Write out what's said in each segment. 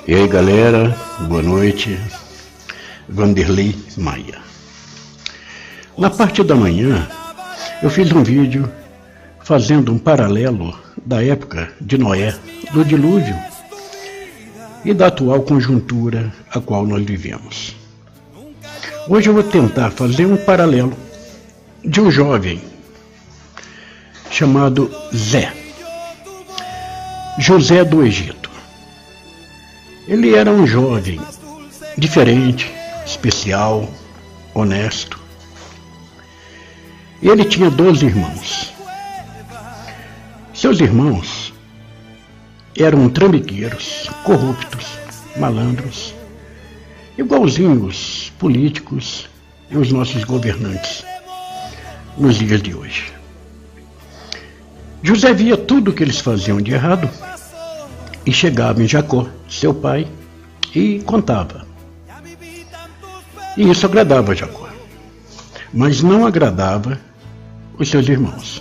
E aí galera, boa noite, Vanderlei Maia. Na parte da manhã eu fiz um vídeo fazendo um paralelo da época de Noé, do dilúvio e da atual conjuntura a qual nós vivemos. Hoje eu vou tentar fazer um paralelo de um jovem chamado José do Egito. Ele era um jovem diferente, especial, honesto. Ele tinha 12 irmãos. Seus irmãos eram trambiqueiros, corruptos, malandros, igualzinhos os políticos e os nossos governantes nos dias de hoje. José via tudo o que eles faziam de errado e chegava em Jacó, seu pai, e contava. E isso agradava a Jacó, mas não agradava os seus irmãos.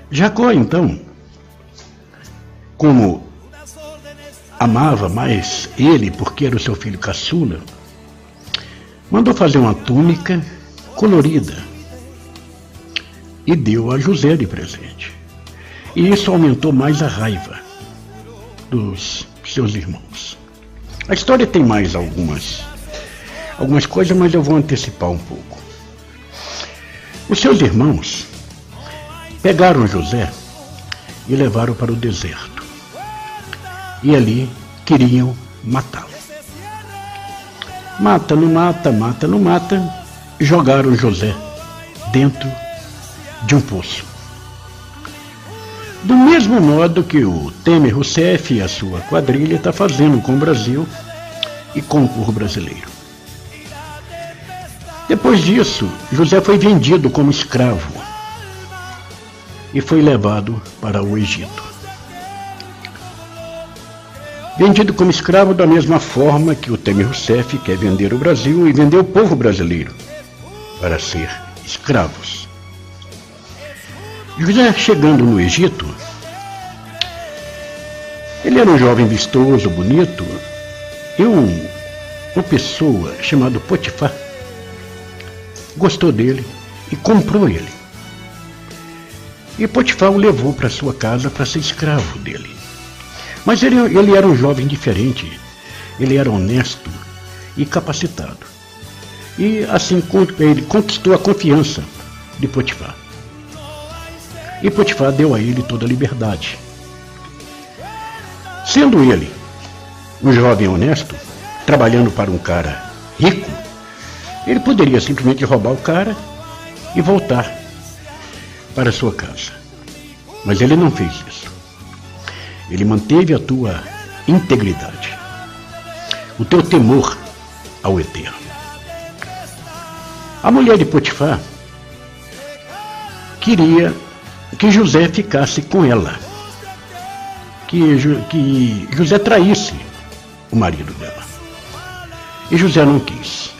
Jacó, então, como amava mais ele porque era o seu filho caçula, mandou fazer uma túnica colorida e deu a José de presente. E isso aumentou mais a raiva dos seus irmãos. A história tem mais algumas coisas, mas eu vou antecipar um pouco. Os seus irmãos pegaram José e levaram para o deserto. E ali queriam matá-lo. Mata, não mata, mata, não mata. Jogaram José dentro de um poço. Do mesmo modo que o Temer Rousseff e a sua quadrilha está fazendo com o Brasil e com o povo brasileiro. Depois disso, José foi vendido como escravo e foi levado para o Egito. Vendido como escravo da mesma forma que o Temer Rousseff quer vender o Brasil e vender o povo brasileiro para ser escravos. José, chegando no Egito, ele era um jovem vistoso, bonito, e uma pessoa chamada Potifar gostou dele e comprou ele. E Potifar o levou para sua casa para ser escravo dele. Mas ele era um jovem diferente, ele era honesto e capacitado. E assim ele conquistou a confiança de Potifar. E Potifar deu a ele toda a liberdade. Sendo ele um jovem honesto, trabalhando para um cara rico, ele poderia simplesmente roubar o cara e voltar para sua casa. Mas ele não fez isso. Ele manteve a tua integridade, o teu temor ao Eterno. A mulher de Potifar queria que José ficasse com ela, que José traísse o marido dela. E José não quis.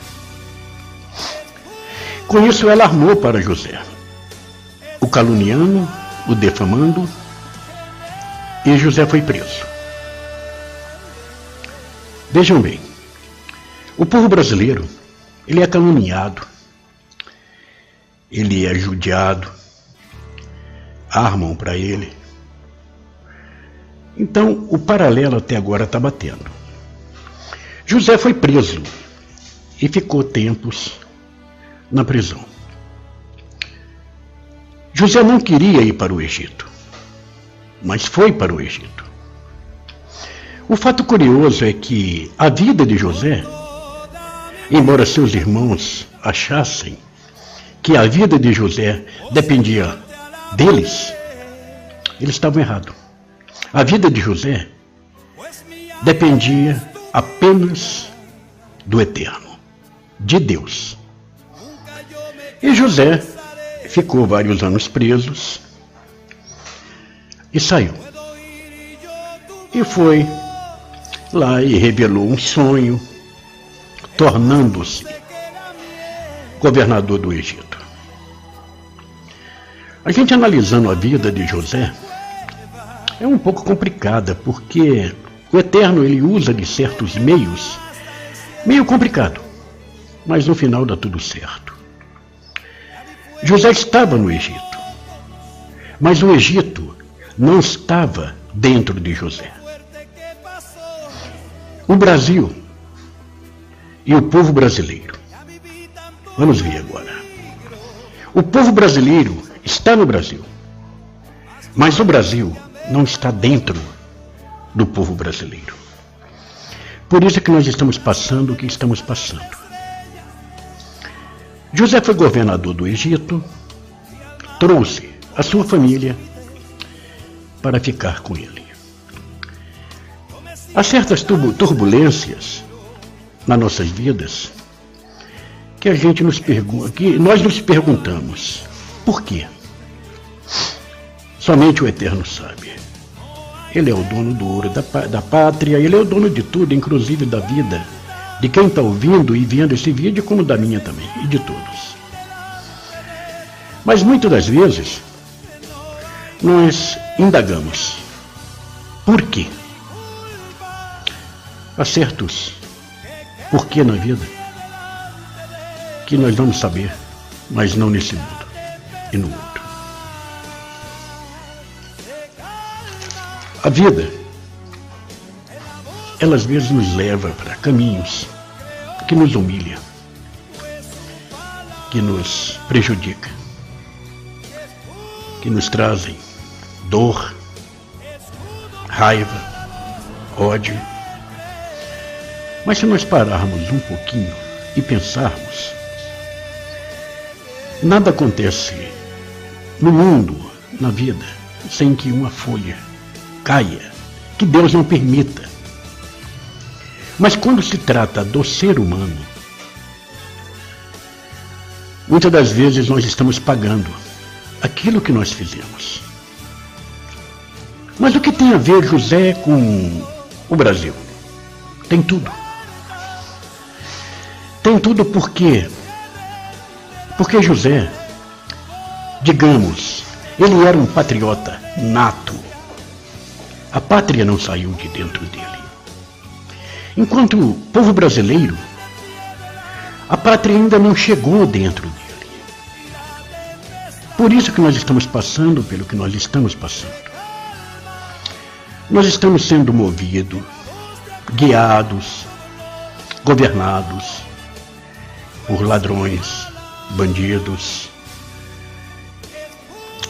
Com isso ela armou para José, o caluniando, o defamando, e José foi preso. Vejam bem, o povo brasileiro, ele é caluniado, ele é judiado, armam para ele. Então, o paralelo até agora está batendo. José foi preso e ficou tempos na prisão. José não queria ir para o Egito, mas foi para o Egito. O fato curioso é que a vida de José, embora seus irmãos achassem que a vida de José dependia deles, eles estavam errados. A vida de José dependia apenas do Eterno, de Deus. E José ficou vários anos presos e saiu. E foi lá e revelou um sonho, tornando-se governador do Egito. A gente analisando a vida de José, é um pouco complicada, porque o Eterno ele usa de certos meios, meio complicado, mas no final dá tudo certo. José estava no Egito, mas o Egito não estava dentro de José. O Brasil e o povo brasileiro. Vamos ver agora. O povo brasileiro está no Brasil, mas o Brasil não está dentro do povo brasileiro. Por isso é que nós estamos passando o que estamos passando. José foi governador do Egito, trouxe a sua família para ficar com ele. Há certas turbulências nas nossas vidas que a gente que nós nos perguntamos, por quê? Somente o Eterno sabe. Ele é o dono do ouro da pátria, ele é o dono de tudo, inclusive da vida de quem está ouvindo e vendo esse vídeo, como da minha também, e de todos. Mas muitas das vezes, nós indagamos, por quê? Há certos porquê na vida que nós vamos saber, mas não nesse mundo e no outro. A vida, ela às vezes nos leva para caminhos que nos humilham, que nos prejudicam, que nos trazem dor, raiva, ódio. Mas se nós pararmos um pouquinho e pensarmos, nada acontece no mundo, na vida, sem que uma folha caia, que Deus não permita. Mas quando se trata do ser humano, muitas das vezes nós estamos pagando aquilo que nós fizemos. Mas o que tem a ver José com o Brasil? Tem tudo. Tem tudo porque José, digamos, ele era um patriota nato. A pátria não saiu de dentro dele. Enquanto o povo brasileiro, a pátria ainda não chegou dentro dele. Por isso que nós estamos passando pelo que nós estamos passando. Nós estamos sendo movidos, guiados, governados por ladrões, bandidos,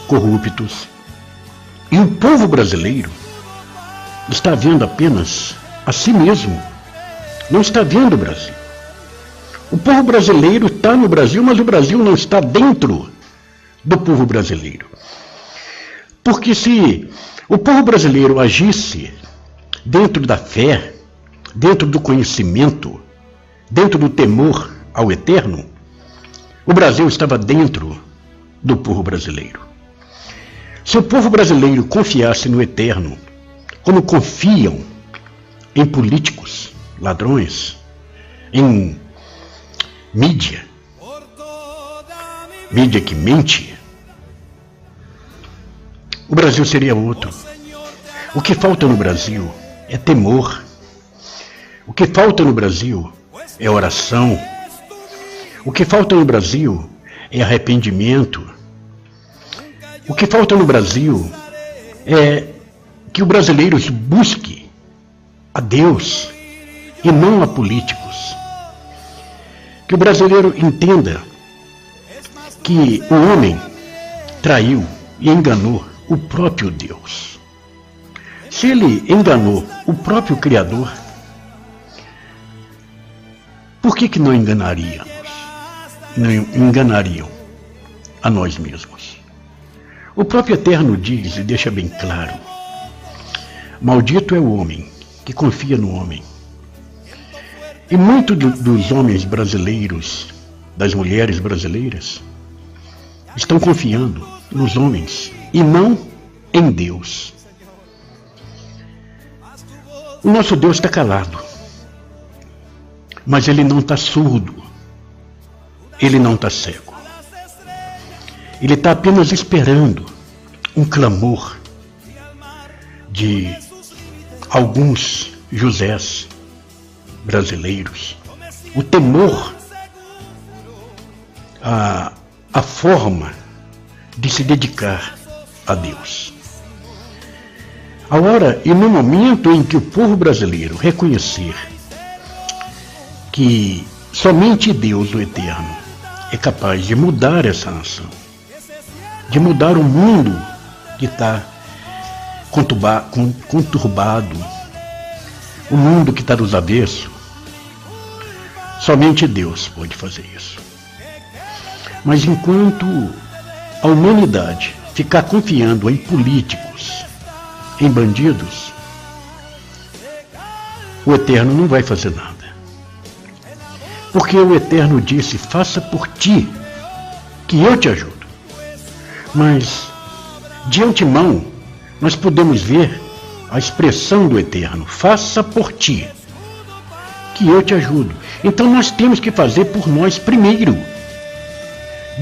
corruptos. E o povo brasileiro está vendo apenas a si mesmo, não está vendo o Brasil. O povo brasileiro está no Brasil, mas o Brasil não está dentro do povo brasileiro. Porque se o povo brasileiro agisse dentro da fé, dentro do conhecimento, dentro do temor ao Eterno, o Brasil estava dentro do povo brasileiro. Se o povo brasileiro confiasse no Eterno, como confiam em políticos, ladrões, em mídia que mente, o Brasil seria outro. O que falta no Brasil é temor. O que falta no Brasil é oração. O que falta no Brasil é arrependimento. O que falta no Brasil é que o brasileiro busque a Deus e não a políticos. Que o brasileiro entenda que o homem traiu e enganou o próprio Deus. Se ele enganou o próprio Criador, por que não enganaríamos? Não enganariam a nós mesmos. O próprio Eterno diz e deixa bem claro: maldito é o homem que confia no homem. E muitos dos homens brasileiros, das mulheres brasileiras, estão confiando nos homens e não em Deus. O nosso Deus está calado, mas ele não está surdo, ele não está cego. Ele está apenas esperando um clamor de alguns Josés brasileiros, o temor, a forma de se dedicar a Deus. A hora e no momento em que o povo brasileiro reconhecer que somente Deus, o Eterno, é capaz de mudar essa nação, de mudar o mundo que está conturbado, o mundo que está dos avessos, somente Deus pode fazer isso. Mas enquanto a humanidade ficar confiando em políticos, em bandidos, o Eterno não vai fazer nada. Porque o Eterno disse: faça por ti, que eu te ajudo. Mas, de antemão, nós podemos ver a expressão do Eterno: faça por ti, que eu te ajudo. Então nós temos que fazer por nós primeiro,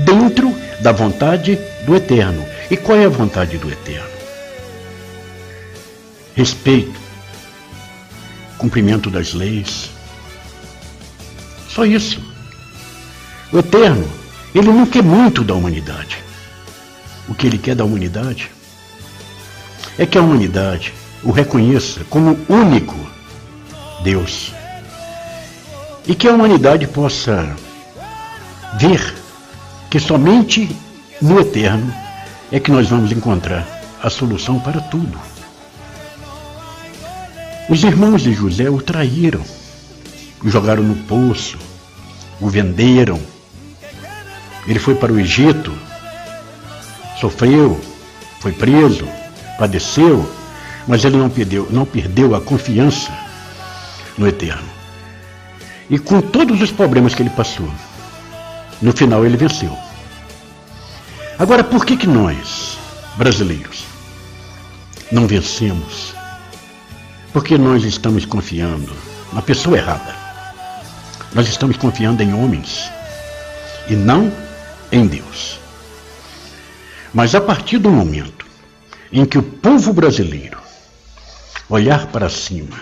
dentro da vontade do Eterno. E qual é a vontade do Eterno? Respeito, cumprimento das leis. Só isso. O Eterno, ele não quer muito da humanidade. O que ele quer da humanidade é que a humanidade o reconheça como único Deus. E que a humanidade possa ver que somente no Eterno é que nós vamos encontrar a solução para tudo. Os irmãos de José o traíram, o jogaram no poço, o venderam. Ele foi para o Egito, sofreu, foi preso, padeceu, mas ele não perdeu a confiança no Eterno. E com todos os problemas que ele passou, no final ele venceu. Agora, por que nós, brasileiros, não vencemos? Porque nós estamos confiando na pessoa errada. Nós estamos confiando em homens e não em Deus. Mas a partir do momento em que o povo brasileiro olhar para cima,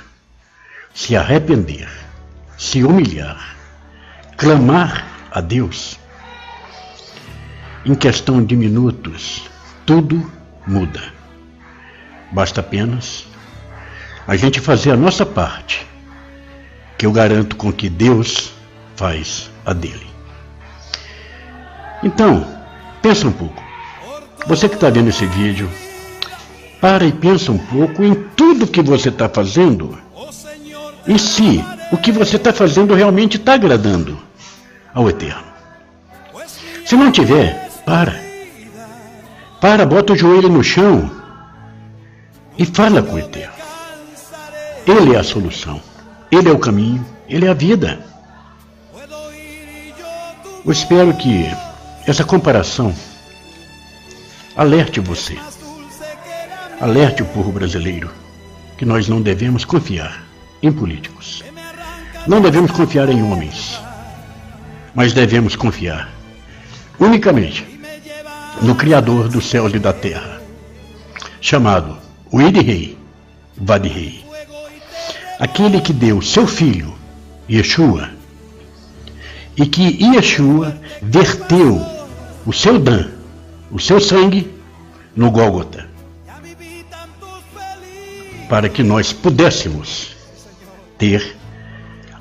se arrepender, se humilhar, clamar a Deus, em questão de minutos, tudo muda. Basta apenas a gente fazer a nossa parte, que eu garanto com que Deus faz a dele. Então, pensa um pouco. Você que está vendo esse vídeo, para e pensa um pouco em tudo que você está fazendo e se o que você está fazendo realmente está agradando ao Eterno. Se não tiver, bota o joelho no chão e fala com o Eterno. Ele é a solução, Ele é o caminho, Ele é a vida. Eu espero que essa comparação alerte você, alerte o povo brasileiro, que nós não devemos confiar em políticos, não devemos confiar em homens, mas devemos confiar unicamente no Criador dos céus e da terra, chamado o Ide-Rei, Vade-Rei. Aquele que deu seu filho, Yeshua, e que Yeshua verteu o seu dan, o seu sangue, no Gólgota, para que nós pudéssemos ter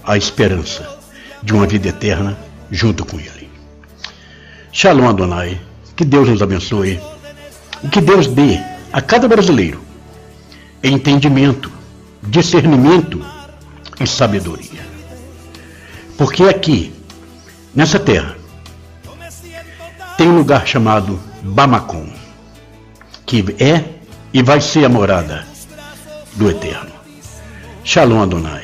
a esperança de uma vida eterna junto com Ele. Shalom Adonai, que Deus nos abençoe e que Deus dê a cada brasileiro entendimento, discernimento e sabedoria. Porque aqui, nessa terra, tem um lugar chamado Bamacom, que é e vai ser a morada do Eterno. Shalom Adonai.